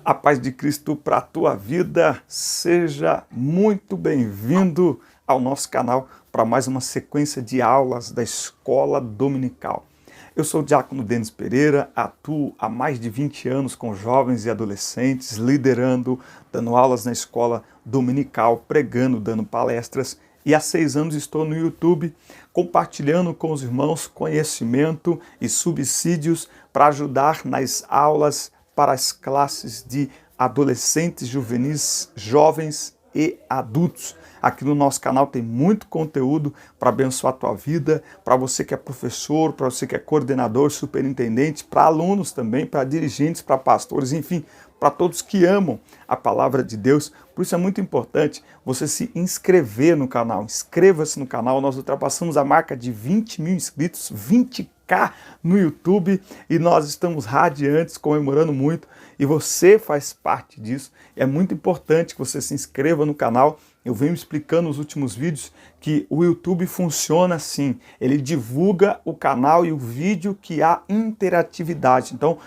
A paz de Cristo para a tua vida, seja muito bem-vindo ao nosso canal para mais uma sequência de aulas da Escola Dominical. Eu sou o Diácono Denis Pereira, atuo há mais de 20 anos com jovens e adolescentes, liderando, dando aulas na Escola Dominical, pregando, dando palestras, e há 6 anos estou no YouTube compartilhando com os irmãos conhecimento e subsídios para ajudar nas aulas para as classes de adolescentes, juvenis, jovens e adultos. Aqui no nosso canal tem muito conteúdo para abençoar a tua vida, para você que é professor, para você que é coordenador, superintendente, para alunos também, para dirigentes, para pastores, enfim, para todos que amam a palavra de Deus. Por isso é muito importante você se inscrever no canal. Inscreva-se no canal, nós ultrapassamos a marca de 20 mil inscritos, 20k no YouTube, e nós estamos radiantes, comemorando muito, e você faz parte disso. É muito importante que você se inscreva no canal. Eu venho explicando nos últimos vídeos que o YouTube funciona assim, ele divulga o canal e o vídeo que há interatividade. Então,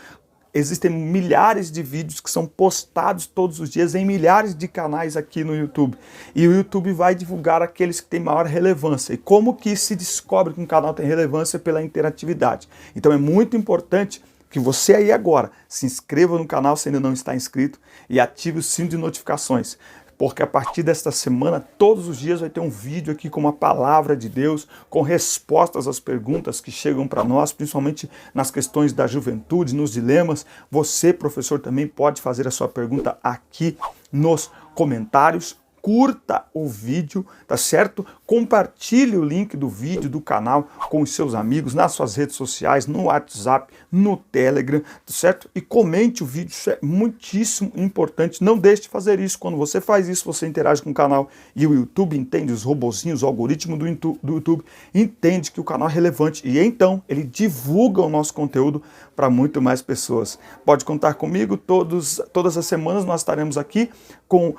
existem milhares de vídeos que são postados todos os dias em milhares de canais aqui no YouTube. E o YouTube vai divulgar aqueles que têm maior relevância. E como que se descobre que um canal tem relevância? Pela interatividade. Então é muito importante que você aí agora se inscreva no canal se ainda não está inscrito e ative o sino de notificações. Porque a partir desta semana, todos os dias vai ter um vídeo aqui com uma palavra de Deus, com respostas às perguntas que chegam para nós, principalmente nas questões da juventude, nos dilemas. Você, professor, também pode fazer a sua pergunta aqui nos comentários. Curta o vídeo, tá certo? Compartilhe o link do vídeo do canal com os seus amigos, nas suas redes sociais, no WhatsApp, no Telegram, tá certo? E comente o vídeo, isso é muitíssimo importante. Não deixe de fazer isso. Quando você faz isso, você interage com o canal e o YouTube entende, os robozinhos, o algoritmo do YouTube entende que o canal é relevante e então ele divulga o nosso conteúdo para muito mais pessoas. Pode contar comigo, todas as semanas nós estaremos aqui com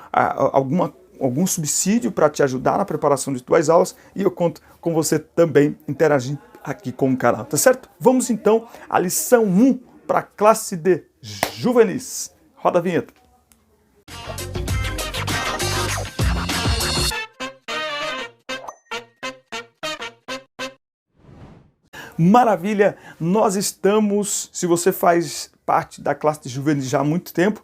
algum subsídio para te ajudar na preparação de tuas aulas, e eu conto com você também interagindo aqui com o canal, tá certo? Vamos então à lição 1 para a classe de juvenis. Roda a vinheta. Maravilha! Nós estamos, se você faz parte da classe de juvenis já há muito tempo,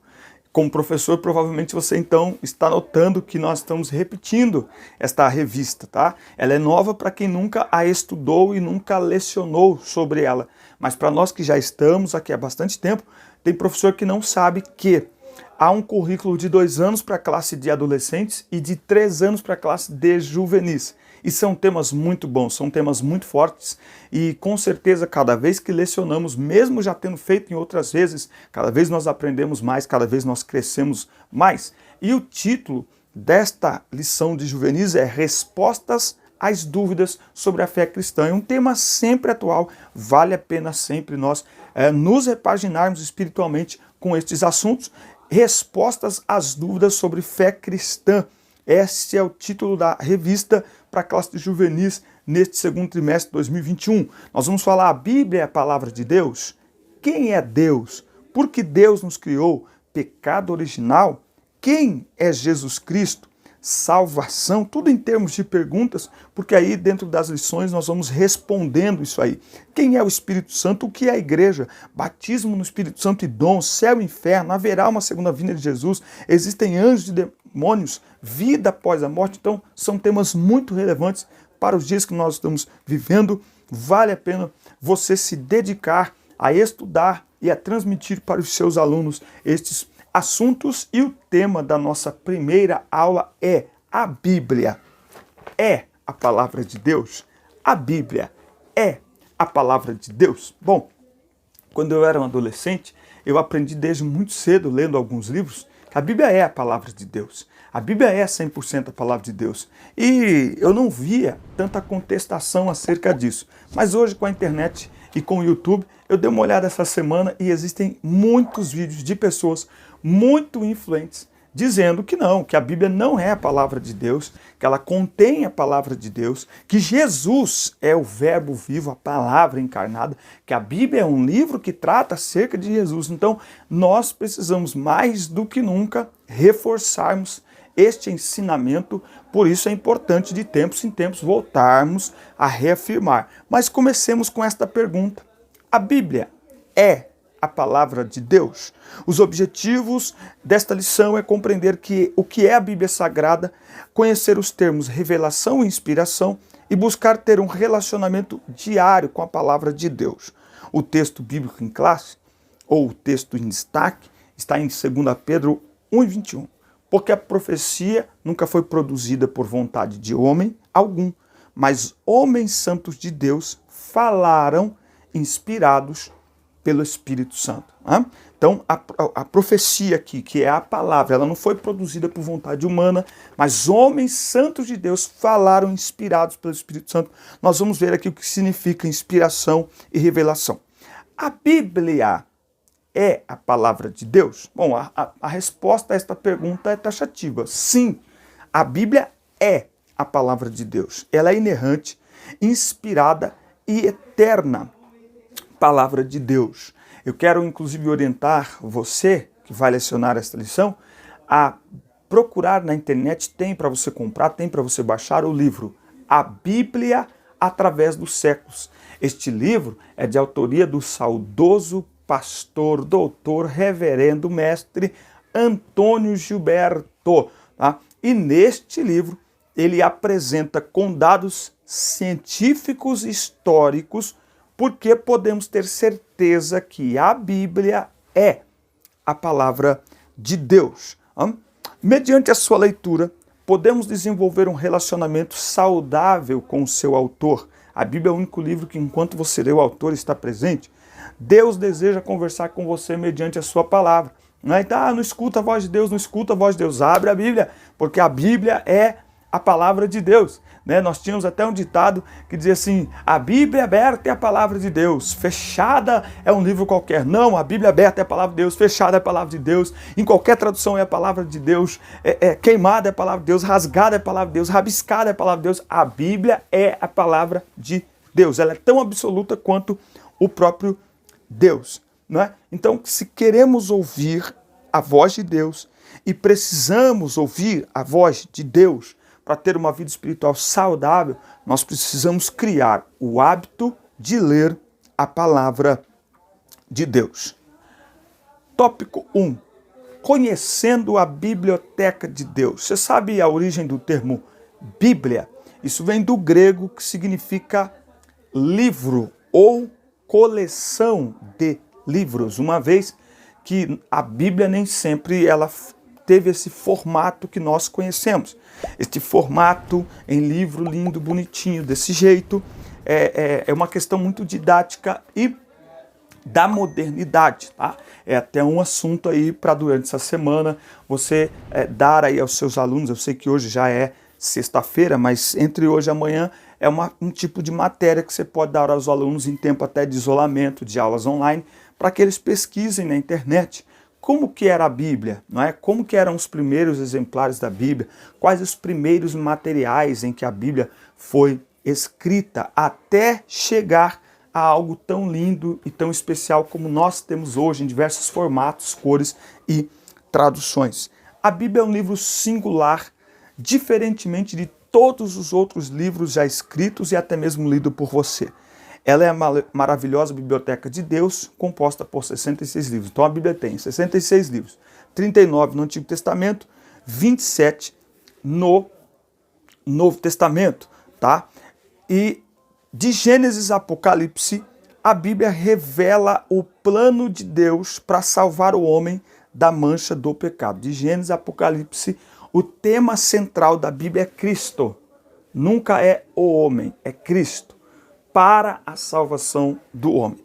como professor, provavelmente você então está notando que nós estamos repetindo esta revista, tá? Ela é nova para quem nunca a estudou e nunca lecionou sobre ela. Mas para nós que já estamos aqui há bastante tempo, tem professor que não sabe que há um currículo de 2 anos para a classe de adolescentes e de 3 anos para a classe de juvenis. E são temas muito bons, são temas muito fortes e com certeza cada vez que lecionamos, mesmo já tendo feito em outras vezes, cada vez nós aprendemos mais, cada vez nós crescemos mais. E o título desta lição de juvenis é Respostas às dúvidas sobre a fé cristã. É um tema sempre atual, vale a pena sempre nós nos repaginarmos espiritualmente com estes assuntos. Respostas às dúvidas sobre fé cristã. Esse é o título da revista para a classe de juvenis neste segundo trimestre de 2021. Nós vamos falar: a Bíblia é a palavra de Deus? Quem é Deus? Por que Deus nos criou? Pecado original? Quem é Jesus Cristo? Salvação? Tudo em termos de perguntas, porque aí dentro das lições nós vamos respondendo isso aí. Quem é o Espírito Santo? O que é a igreja? Batismo no Espírito Santo e dom, céu e inferno, haverá uma segunda vinda de Jesus, existem anjos e demônios, vida após a morte. Então são temas muito relevantes para os dias que nós estamos vivendo. Vale a pena você se dedicar a estudar e a transmitir para os seus alunos estes assuntos. E o tema da nossa primeira aula é: a Bíblia é a palavra de Deus? A Bíblia é a palavra de Deus? Bom, quando eu era um adolescente, eu aprendi desde muito cedo, lendo alguns livros, que a Bíblia é a palavra de Deus. A Bíblia é 100% a palavra de Deus. E eu não via tanta contestação acerca disso. Mas hoje, com a internet e com o YouTube, eu dei uma olhada essa semana e existem muitos vídeos de pessoas muito influentes dizendo que não, que a Bíblia não é a palavra de Deus, que ela contém a palavra de Deus, que Jesus é o verbo vivo, a palavra encarnada, que a Bíblia é um livro que trata acerca de Jesus. Então, nós precisamos mais do que nunca reforçarmos este ensinamento, por isso é importante de tempos em tempos voltarmos a reafirmar. Mas comecemos com esta pergunta: a Bíblia é a palavra de Deus? Os objetivos desta lição é compreender o que é a Bíblia Sagrada, conhecer os termos revelação e inspiração e buscar ter um relacionamento diário com a palavra de Deus. O texto bíblico em classe, ou o texto em destaque, está em 2 Pedro 1:21. Porque a profecia nunca foi produzida por vontade de homem algum, mas homens santos de Deus falaram inspirados pelo Espírito Santo. Então, a profecia aqui, que é a palavra, ela não foi produzida por vontade humana, mas homens santos de Deus falaram inspirados pelo Espírito Santo. Nós vamos ver aqui o que significa inspiração e revelação. A Bíblia é a palavra de Deus? Bom, a resposta a esta pergunta é taxativa. Sim, a Bíblia é a palavra de Deus. Ela é inerrante, inspirada e eterna palavra de Deus. Eu quero, inclusive, orientar você, que vai lecionar esta lição, a procurar na internet, tem para você comprar, tem para você baixar o livro A Bíblia através dos séculos. Este livro é de autoria do saudoso pastor, doutor, reverendo, mestre Antônio Gilberto. Tá? E neste livro ele apresenta com dados científicos e históricos porque podemos ter certeza que a Bíblia é a palavra de Deus. Mediante a sua leitura, podemos desenvolver um relacionamento saudável com o seu autor. A Bíblia é o único livro que, enquanto você lê, o autor está presente. Deus deseja conversar com você mediante a sua palavra. Então, não escuta a voz de Deus, não escuta a voz de Deus. Abre a Bíblia, porque a Bíblia é a palavra de Deus. Nós tínhamos até um ditado que dizia assim: a Bíblia aberta é a palavra de Deus, fechada é um livro qualquer. Não, a Bíblia aberta é a palavra de Deus, fechada é a palavra de Deus, em qualquer tradução é a palavra de Deus, queimada é a palavra de Deus, rasgada é a palavra de Deus, rabiscada é a palavra de Deus. A Bíblia é a palavra de Deus, ela é tão absoluta quanto o próprio Deus. Então, se queremos ouvir a voz de Deus e precisamos ouvir a voz de Deus, para ter uma vida espiritual saudável, nós precisamos criar o hábito de ler a palavra de Deus. Tópico 1. Conhecendo a biblioteca de Deus. Você sabe a origem do termo Bíblia? Isso vem do grego, que significa livro ou coleção de livros, uma vez que a Bíblia nem sempre ela teve esse formato que nós conhecemos. Este formato em livro lindo, bonitinho, desse jeito, é uma questão muito didática e da modernidade. Tá? É até um assunto aí para durante essa semana você dar aí aos seus alunos. Eu sei que hoje já é sexta-feira, mas entre hoje e amanhã é um tipo de matéria que você pode dar aos alunos em tempo até de isolamento, de aulas online, para que eles pesquisem na internet. Como que era a Bíblia, não é? Como que eram os primeiros exemplares da Bíblia? Quais os primeiros materiais em que a Bíblia foi escrita até chegar a algo tão lindo e tão especial como nós temos hoje em diversos formatos, cores e traduções. A Bíblia é um livro singular, diferentemente de todos os outros livros já escritos e até mesmo lido por você. Ela é a maravilhosa biblioteca de Deus, composta por 66 livros. Então a Bíblia tem 66 livros, 39 no Antigo Testamento, 27 no Novo Testamento, tá? E de Gênesis a Apocalipse, a Bíblia revela o plano de Deus para salvar o homem da mancha do pecado. De Gênesis a Apocalipse, o tema central da Bíblia é Cristo. Nunca é o homem, é Cristo, para a salvação do homem.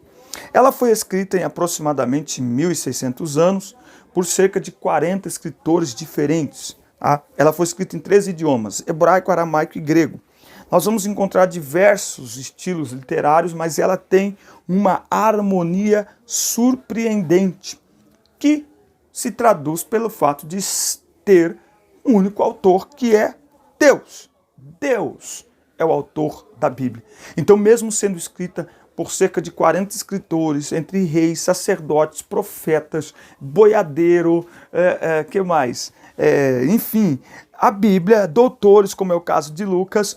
Ela foi escrita em aproximadamente 1.600 anos por cerca de 40 escritores diferentes. Tá? Ela foi escrita em 3 idiomas, hebraico, aramaico e grego. Nós vamos encontrar diversos estilos literários, mas ela tem uma harmonia surpreendente, que se traduz pelo fato de ter um único autor, que é Deus. Deus é o autor da Bíblia. Então, mesmo sendo escrita por cerca de 40 escritores, entre reis, sacerdotes, profetas, boiadeiro, que mais? Enfim, a Bíblia, doutores, como é o caso de Lucas,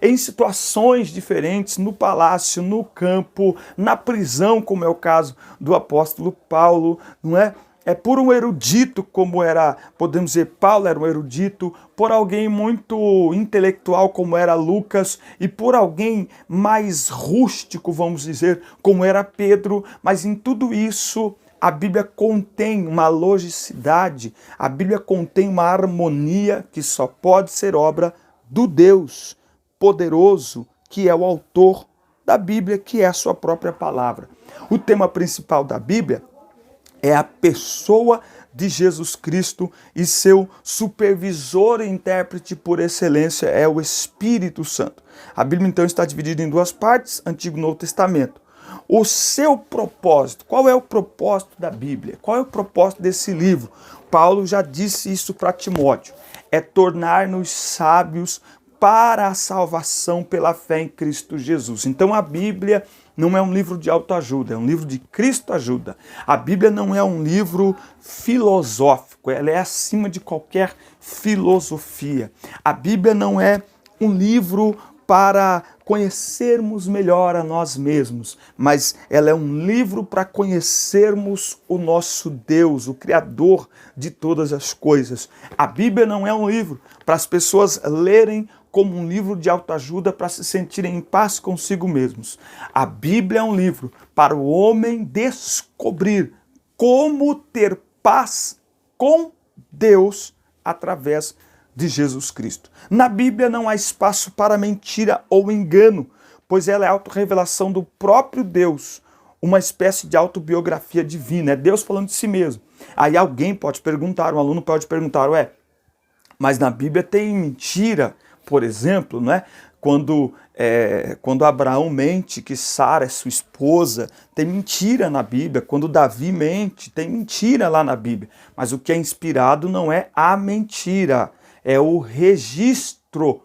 em situações diferentes, no palácio, no campo, na prisão, como é o caso do apóstolo Paulo, não é? Por um erudito, como era, podemos dizer, Paulo era um erudito, por alguém muito intelectual, como era Lucas, e por alguém mais rústico, vamos dizer, como era Pedro, mas em tudo isso a Bíblia contém uma logicidade, a Bíblia contém uma harmonia que só pode ser obra do Deus poderoso, que é o autor da Bíblia, que é a sua própria palavra. O tema principal da Bíblia é a pessoa de Jesus Cristo e seu supervisor e intérprete por excelência é o Espírito Santo. A Bíblia então está dividida em duas partes, Antigo e Novo Testamento. O seu propósito, qual é o propósito da Bíblia? Qual é o propósito desse livro? Paulo já disse isso para Timóteo, é tornar-nos sábios para a salvação pela fé em Cristo Jesus. Então a Bíblia não é um livro de autoajuda, é um livro de Cristo ajuda. A Bíblia não é um livro filosófico, ela é acima de qualquer filosofia. A Bíblia não é um livro para conhecermos melhor a nós mesmos, mas ela é um livro para conhecermos o nosso Deus, o Criador de todas as coisas. A Bíblia não é um livro para as pessoas lerem como um livro de autoajuda para se sentirem em paz consigo mesmos. A Bíblia é um livro para o homem descobrir como ter paz com Deus através de Jesus Cristo. Na Bíblia não há espaço para mentira ou engano, pois ela é a autorrevelação do próprio Deus, uma espécie de autobiografia divina, é Deus falando de si mesmo. Aí alguém pode perguntar, um aluno pode perguntar, mas na Bíblia tem mentira? Por exemplo, não é? Quando Abraão mente que Sara é sua esposa, tem mentira na Bíblia. Quando Davi mente, tem mentira lá na Bíblia. Mas o que é inspirado não é a mentira, é o registro,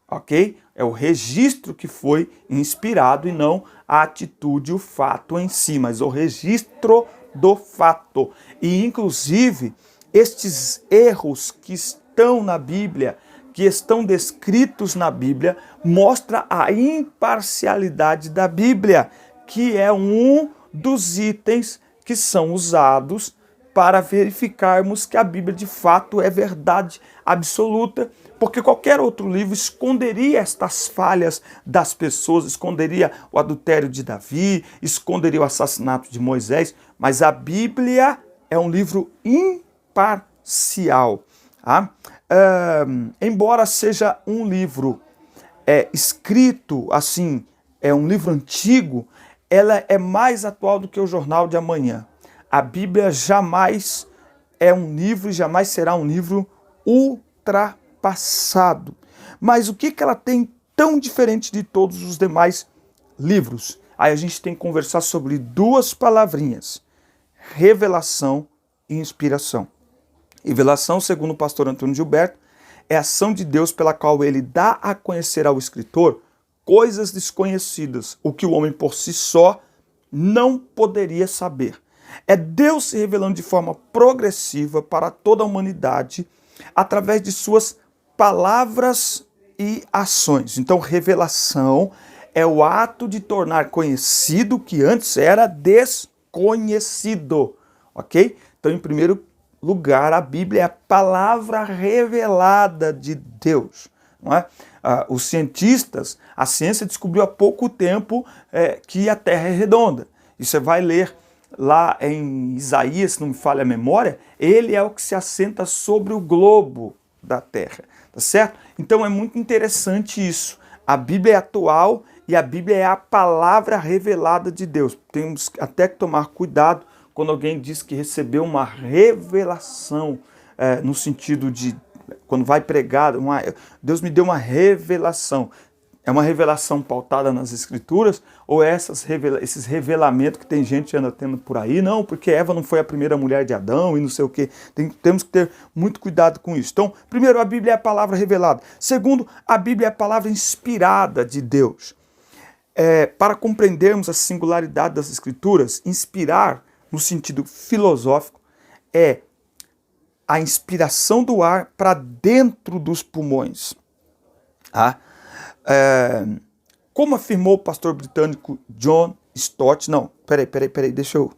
ok? É o registro que foi inspirado e não a atitude, o fato em si, mas o registro do fato. E, inclusive, estes erros que estão na Bíblia, que estão descritos na Bíblia, mostra a imparcialidade da Bíblia, que é um dos itens que são usados para verificarmos que a Bíblia de fato é verdade absoluta, porque qualquer outro livro esconderia estas falhas das pessoas, esconderia o adultério de Davi, esconderia o assassinato de Moisés, mas a Bíblia é um livro imparcial. Tá? Embora seja um livro escrito assim, é um livro antigo, ela é mais atual do que o Jornal de Amanhã. A Bíblia jamais é um livro e jamais será um livro ultrapassado. Mas o que ela tem tão diferente de todos os demais livros? Aí a gente tem que conversar sobre duas palavrinhas: revelação e inspiração. Revelação, segundo o pastor Antônio Gilberto, é a ação de Deus pela qual ele dá a conhecer ao escritor coisas desconhecidas, o que o homem por si só não poderia saber. É Deus se revelando de forma progressiva para toda a humanidade através de suas palavras e ações. Então, revelação é o ato de tornar conhecido o que antes era desconhecido, ok? Então, em primeiro lugar, a Bíblia é a palavra revelada de Deus. Não é? Os cientistas, a ciência descobriu há pouco tempo que a Terra é redonda. E você vai ler lá em Isaías, se não me falha a memória, ele é o que se assenta sobre o globo da Terra, tá certo? Então é muito interessante isso. A Bíblia é atual e a Bíblia é a palavra revelada de Deus. Temos até que tomar cuidado quando alguém diz que recebeu uma revelação, no sentido de, quando vai pregar, Deus me deu uma revelação. É uma revelação pautada nas Escrituras ou é esses revelamentos que tem gente anda tendo por aí? Não, porque Eva não foi a primeira mulher de Adão e não sei o quê. Temos que ter muito cuidado com isso. Então, primeiro, a Bíblia é a palavra revelada. Segundo, a Bíblia é a palavra inspirada de Deus. Para compreendermos a singularidade das Escrituras, inspirar, no sentido filosófico, é a inspiração do ar para dentro dos pulmões. Tá? Como afirmou o pastor britânico John Stott, não, peraí, deixa eu...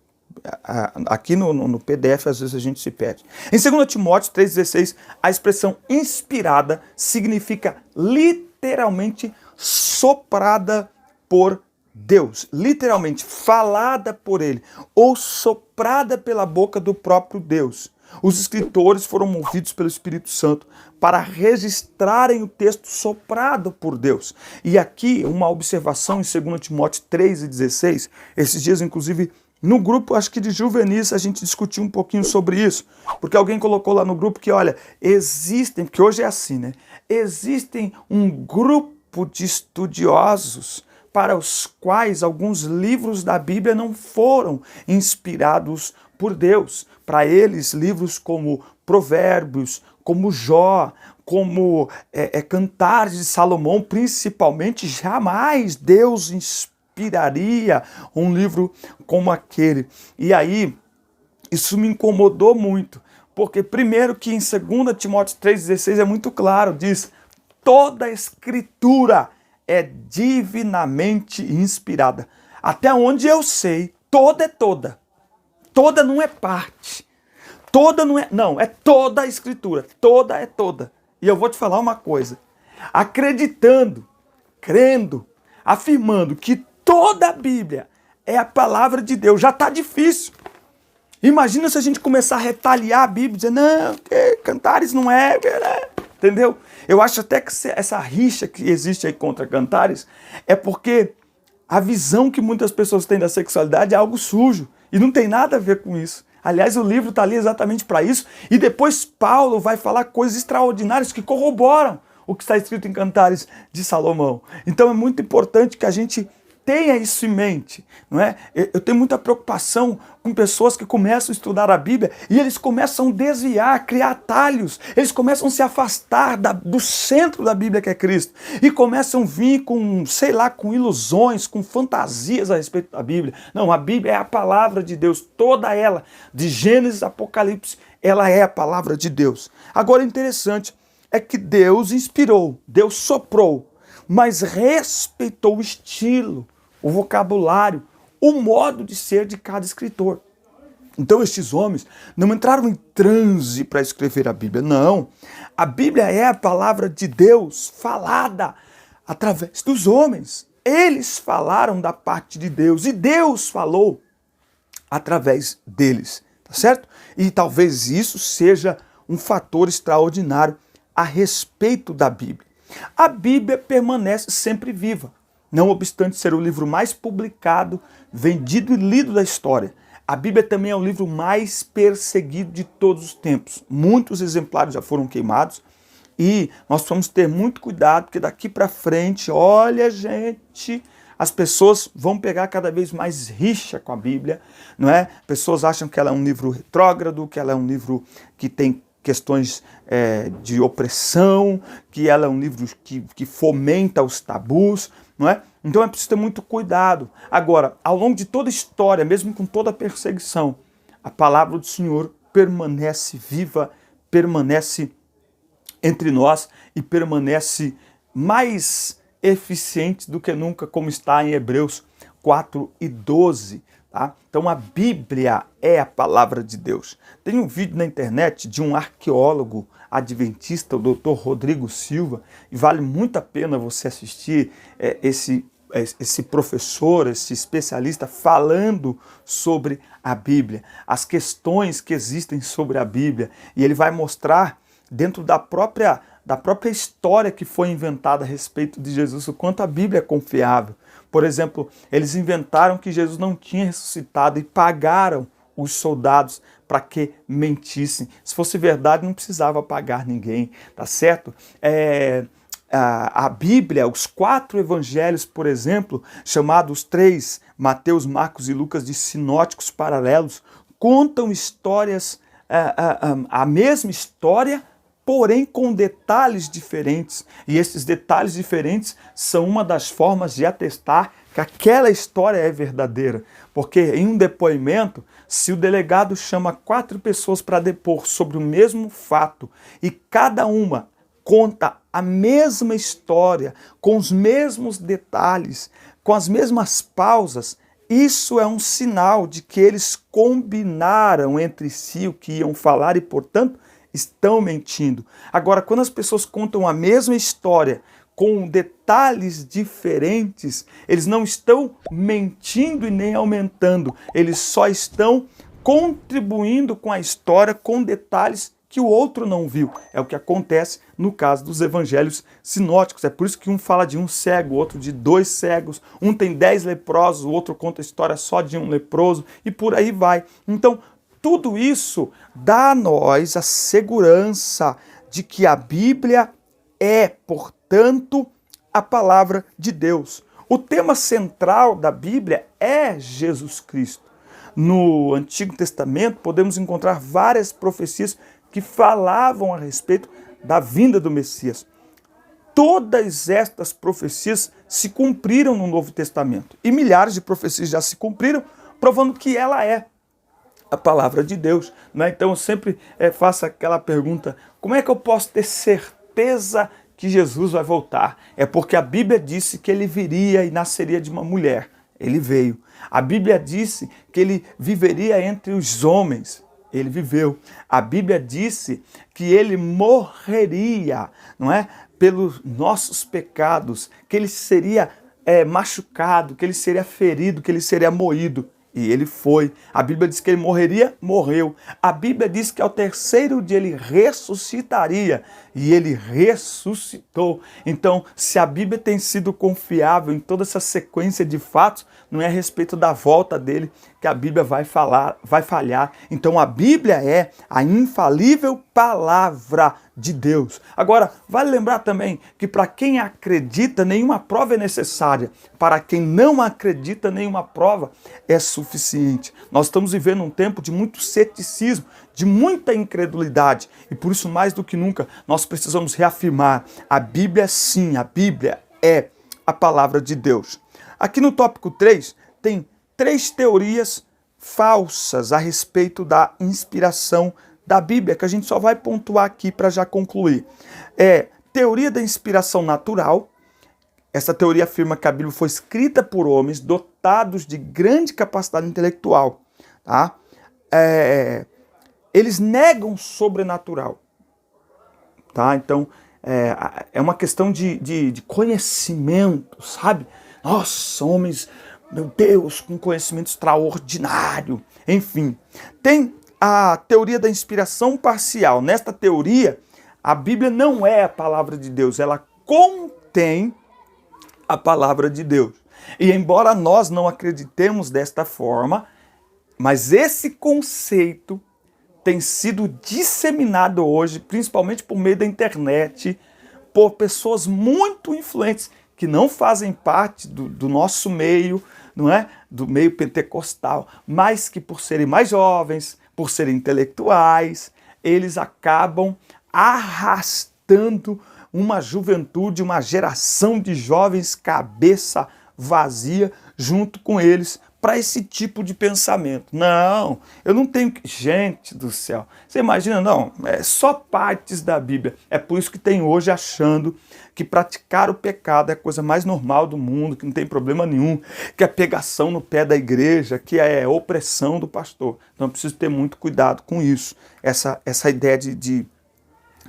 Aqui no PDF às vezes a gente se perde. Em 2 Timóteo 3,16, a expressão inspirada significa literalmente soprada por Deus, literalmente falada por ele, ou soprada pela boca do próprio Deus. Os escritores foram movidos pelo Espírito Santo para registrarem o texto soprado por Deus. E aqui uma observação em 2 Timóteo 3,16, esses dias inclusive no grupo, acho que de juvenis, a gente discutiu um pouquinho sobre isso, porque alguém colocou lá no grupo que, olha, porque hoje é assim, né? Existem um grupo de estudiosos para os quais alguns livros da Bíblia não foram inspirados por Deus. Para eles, livros como Provérbios, como Jó, como Cantares de Salomão, principalmente, jamais Deus inspiraria um livro como aquele. E aí, isso me incomodou muito, porque primeiro que em 2 Timóteo 3,16 é muito claro, diz, toda a Escritura é divinamente inspirada. Até onde eu sei, toda é toda. Toda não é parte. Toda não é... Não, é toda a Escritura. Toda é toda. E eu vou te falar uma coisa. Acreditando, crendo, afirmando que toda a Bíblia é a palavra de Deus, já está difícil. Imagina se a gente começar a retaliar a Bíblia, dizer, não, Cantares não é, entendeu? Eu acho até que essa rixa que existe aí contra Cantares é porque a visão que muitas pessoas têm da sexualidade é algo sujo e não tem nada a ver com isso. Aliás, o livro está ali exatamente para isso e depois Paulo vai falar coisas extraordinárias que corroboram o que está escrito em Cantares de Salomão. Então é muito importante que a gente tenha isso em mente, não é? Eu tenho muita preocupação com pessoas que começam a estudar a Bíblia e eles começam a desviar, criar atalhos, eles começam a se afastar do centro da Bíblia que é Cristo e começam a vir com, sei lá, com ilusões, com fantasias a respeito da Bíblia. Não, a Bíblia é a palavra de Deus, toda ela, de Gênesis a Apocalipse, ela é a palavra de Deus. Agora, interessante é que Deus inspirou, Deus soprou, mas respeitou o estilo, o vocabulário, o modo de ser de cada escritor. Então estes homens não entraram em transe para escrever a Bíblia, não. A Bíblia é a palavra de Deus falada através dos homens. Eles falaram da parte de Deus e Deus falou através deles, tá certo? E talvez isso seja um fator extraordinário a respeito da Bíblia. A Bíblia permanece sempre viva, não obstante ser o livro mais publicado, vendido e lido da história. A Bíblia também é o livro mais perseguido de todos os tempos. Muitos exemplares já foram queimados e nós precisamos ter muito cuidado, porque daqui para frente, olha gente, as pessoas vão pegar cada vez mais rixa com a Bíblia, não é? Pessoas acham que ela é um livro retrógrado, que ela é um livro que tem questões de opressão, que ela é um livro que fomenta os tabus, não é? Então é preciso ter muito cuidado. Agora, ao longo de toda a história, mesmo com toda a perseguição, a palavra do Senhor permanece viva, permanece entre nós e permanece mais eficiente do que nunca, como está em Hebreus 4:12. Tá? Então a Bíblia é a palavra de Deus. Tem um vídeo na internet de um arqueólogo adventista, o Dr. Rodrigo Silva, e vale muito a pena você assistir esse professor, esse especialista falando sobre a Bíblia, as questões que existem sobre a Bíblia, e ele vai mostrar dentro da própria história que foi inventada a respeito de Jesus, o quanto a Bíblia é confiável. Por exemplo, eles inventaram que Jesus não tinha ressuscitado e pagaram os soldados para que mentissem. Se fosse verdade, não precisava pagar ninguém, tá certo? a Bíblia, os 4 evangelhos, por exemplo, chamados 3, Mateus, Marcos e Lucas, de sinóticos paralelos, contam histórias, a mesma história, porém com detalhes diferentes. E esses detalhes diferentes são uma das formas de atestar que aquela história é verdadeira. Porque em um depoimento, se o delegado chama 4 pessoas para depor sobre o mesmo fato e cada uma conta a mesma história, com os mesmos detalhes, com as mesmas pausas, isso é um sinal de que eles combinaram entre si o que iam falar e, portanto, estão mentindo. Agora, quando as pessoas contam a mesma história com detalhes diferentes, eles não estão mentindo e nem aumentando, eles só estão contribuindo com a história com detalhes que o outro não viu. É o que acontece no caso dos evangelhos sinóticos. É por isso que um fala de um cego, o outro de 2 cegos, um tem 10 leprosos, o outro conta a história só de um leproso e por aí vai. Então, tudo isso dá a nós a segurança de que a Bíblia é, portanto, a palavra de Deus. O tema central da Bíblia é Jesus Cristo. No Antigo Testamento podemos encontrar várias profecias que falavam a respeito da vinda do Messias. Todas estas profecias se cumpriram no Novo Testamento. E milhares de profecias já se cumpriram, provando que ela é a palavra de Deus. Né? Então eu sempre faço aquela pergunta, como é que eu posso ter certeza que Jesus vai voltar? É porque a Bíblia disse que ele viria e nasceria de uma mulher. Ele veio. A Bíblia disse que ele viveria entre os homens. Ele viveu. A Bíblia disse que ele morreria, não é? Pelos nossos pecados, que ele seria machucado, que ele seria ferido, que ele seria moído. E ele foi. A Bíblia diz que ele morreria, morreu. A Bíblia diz que ao 3º dia ele ressuscitaria. E ele ressuscitou. Então, se a Bíblia tem sido confiável em toda essa sequência de fatos, não é a respeito da volta dele que a Bíblia vai falhar. Então, a Bíblia é a infalível palavra de Deus. Agora, vale lembrar também que para quem acredita, nenhuma prova é necessária. Para quem não acredita, nenhuma prova é suficiente. Nós estamos vivendo um tempo de muito ceticismo, de muita incredulidade. E por isso, mais do que nunca, nós precisamos reafirmar: a Bíblia sim, a Bíblia é a palavra de Deus. Aqui no tópico 3, tem 3 teorias falsas a respeito da inspiração da Bíblia, que a gente só vai pontuar aqui para já concluir. Teoria da inspiração natural. Essa teoria afirma que a Bíblia foi escrita por homens dotados de grande capacidade intelectual. Tá? Eles negam o sobrenatural. Tá? Então, é uma questão de conhecimento, sabe? Nossa, homens, meu Deus, com conhecimento extraordinário. Enfim, tem a teoria da inspiração parcial. Nesta teoria, a Bíblia não é a palavra de Deus, ela contém a palavra de Deus. E embora nós não acreditemos desta forma, mas esse conceito tem sido disseminado hoje, principalmente por meio da internet, por pessoas muito influentes que não fazem parte do nosso meio, não é? Do meio pentecostal, mas que por serem mais jovens, por serem intelectuais, eles acabam arrastando uma juventude, uma geração de jovens cabeça vazia junto com eles para esse tipo de pensamento. Não, eu não tenho que... Gente do céu, você imagina, não, é só partes da Bíblia. É por isso que tem hoje achando que praticar o pecado é a coisa mais normal do mundo, que não tem problema nenhum, que é pegação no pé da igreja, que é opressão do pastor. Então eu preciso ter muito cuidado com isso, essa ideia de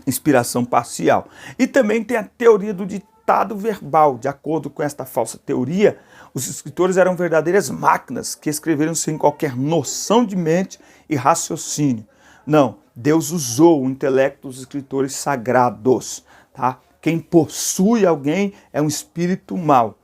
inspiração parcial. E também tem a teoria do ditado verbal. De acordo com esta falsa teoria, os escritores eram verdadeiras máquinas que escreveram sem qualquer noção de mente e raciocínio. Não, Deus usou o intelecto dos escritores sagrados. Tá? Quem possui alguém é um espírito mau.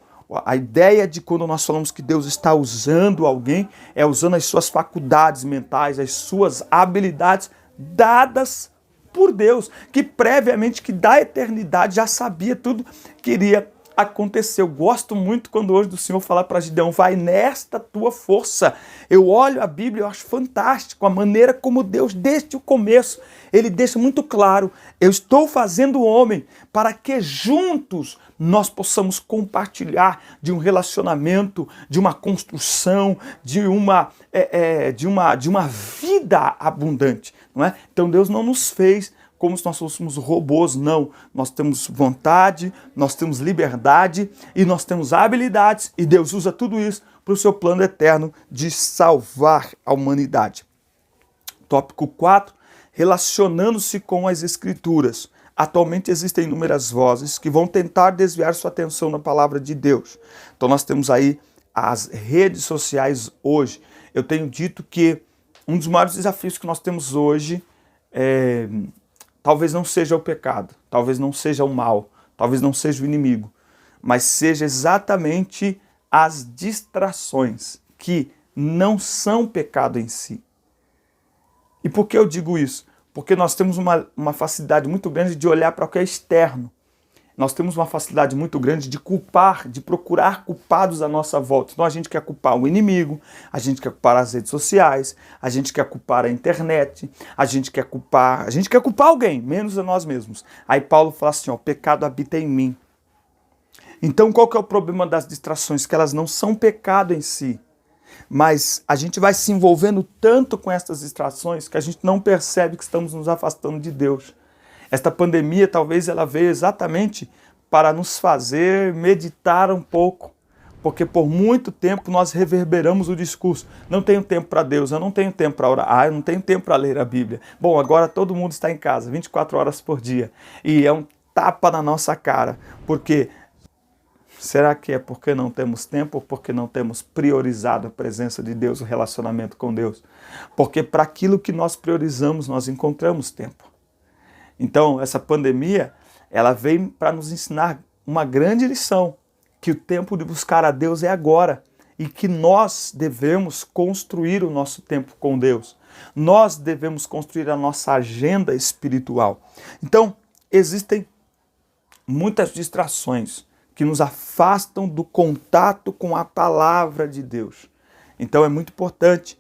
A ideia de quando nós falamos que Deus está usando alguém, é usando as suas faculdades mentais, as suas habilidades dadas por Deus, que previamente, que da eternidade já sabia tudo que iria acontecer. Eu gosto muito quando hoje do Senhor falar para Gideão, vai nesta tua força. Eu olho a Bíblia e eu acho fantástico a maneira como Deus, desde o começo, ele deixa muito claro, eu estou fazendo o homem para que juntos nós possamos compartilhar de um relacionamento, de uma construção, de uma vida abundante, não é? Então Deus não nos fez como se nós fôssemos robôs, não. Nós temos vontade, nós temos liberdade e nós temos habilidades e Deus usa tudo isso para o seu plano eterno de salvar a humanidade. Tópico 4, relacionando-se com as Escrituras. Atualmente existem inúmeras vozes que vão tentar desviar sua atenção na palavra de Deus. Então nós temos aí as redes sociais hoje. Eu tenho dito que um dos maiores desafios que nós temos hoje talvez não seja o pecado, talvez não seja o mal, talvez não seja o inimigo, mas seja exatamente as distrações que não são pecado em si. E por que eu digo isso? Porque nós temos uma facilidade muito grande de olhar para o que é externo. Nós temos uma facilidade muito grande de culpar, de procurar culpados à nossa volta. Então a gente quer culpar o inimigo, a gente quer culpar as redes sociais, a gente quer culpar a internet, a gente quer culpar alguém, menos a nós mesmos. Aí Paulo fala assim, ó, o pecado habita em mim. Então qual que é o problema das distrações? Que elas não são pecado em si, mas a gente vai se envolvendo tanto com essas distrações que a gente não percebe que estamos nos afastando de Deus. Esta pandemia talvez ela veio exatamente para nos fazer meditar um pouco, porque por muito tempo nós reverberamos o discurso. Não tenho tempo para Deus, eu não tenho tempo para orar, eu não tenho tempo para ler a Bíblia. Bom, agora todo mundo está em casa, 24 horas por dia, e é um tapa na nossa cara, porque será que é porque não temos tempo ou porque não temos priorizado a presença de Deus, o relacionamento com Deus? Porque para aquilo que nós priorizamos, nós encontramos tempo. Então, essa pandemia, ela veio para nos ensinar uma grande lição, que o tempo de buscar a Deus é agora e que nós devemos construir o nosso tempo com Deus. Nós devemos construir a nossa agenda espiritual. Então, existem muitas distrações que nos afastam do contato com a palavra de Deus. Então, é muito importante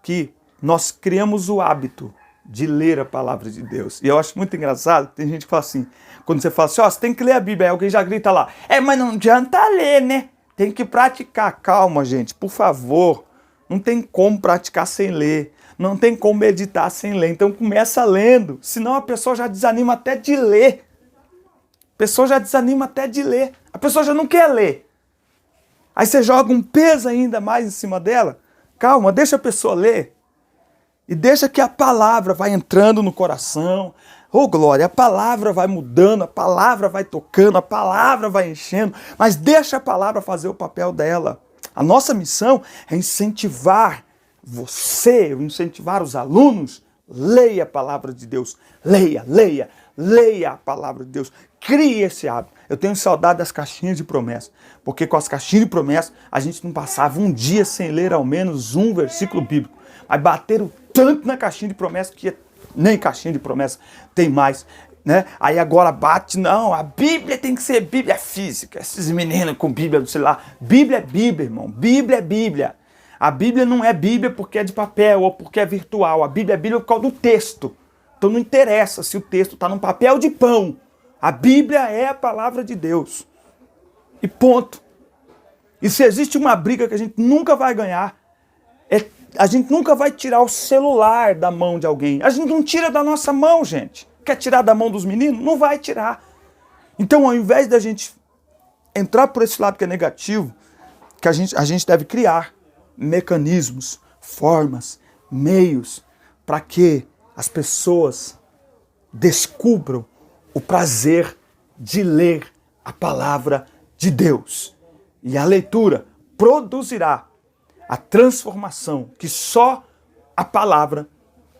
que nós criemos o hábito de ler a palavra de Deus. E eu acho muito engraçado, tem gente que fala assim, quando você fala assim, ó, você tem que ler a Bíblia, aí alguém já grita lá, mas não adianta ler, né? Tem que praticar. Calma, gente, por favor. Não tem como praticar sem ler. Não tem como meditar sem ler. Então começa lendo, senão a pessoa já desanima até de ler. A pessoa já desanima até de ler. A pessoa já não quer ler. Aí você joga um peso ainda mais em cima dela. Calma, deixa a pessoa ler. E deixa que a palavra vai entrando no coração. Oh, glória, a palavra vai mudando, a palavra vai tocando, a palavra vai enchendo. Mas deixa a palavra fazer o papel dela. A nossa missão é incentivar você, incentivar os alunos. Leia a palavra de Deus. Leia a palavra de Deus. Crie esse hábito. Eu tenho saudade das caixinhas de promessa. Porque com as caixinhas de promessa, a gente não passava um dia sem ler ao menos um versículo bíblico. Mas bateram tanto na caixinha de promessa que nem caixinha de promessa tem mais, né? Aí agora bate, não, a Bíblia tem que ser Bíblia física. Esses meninos com Bíblia do celular. Bíblia é Bíblia, irmão. Bíblia é Bíblia. A Bíblia não é Bíblia porque é de papel ou porque é virtual. A Bíblia é Bíblia por causa do texto. Então não interessa se o texto está num papel de pão. A Bíblia é a palavra de Deus. E ponto. E se existe uma briga que a gente nunca vai ganhar, a gente nunca vai tirar o celular da mão de alguém. A gente não tira da nossa mão, gente. Quer tirar da mão dos meninos? Não vai tirar. Então, ao invés da gente entrar por esse lado que é negativo, que a gente deve criar mecanismos, formas, meios para que as pessoas descubram o prazer de ler a palavra de Deus. E a leitura produzirá a transformação que só a palavra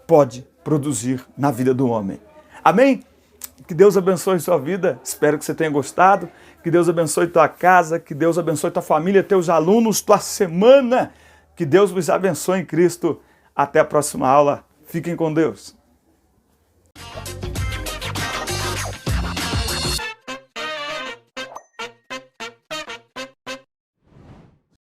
pode produzir na vida do homem. Amém? Que Deus abençoe sua vida. Espero que você tenha gostado. Que Deus abençoe tua casa. Que Deus abençoe tua família, teus alunos, tua semana. Que Deus vos abençoe em Cristo. Até a próxima aula. Fiquem com Deus.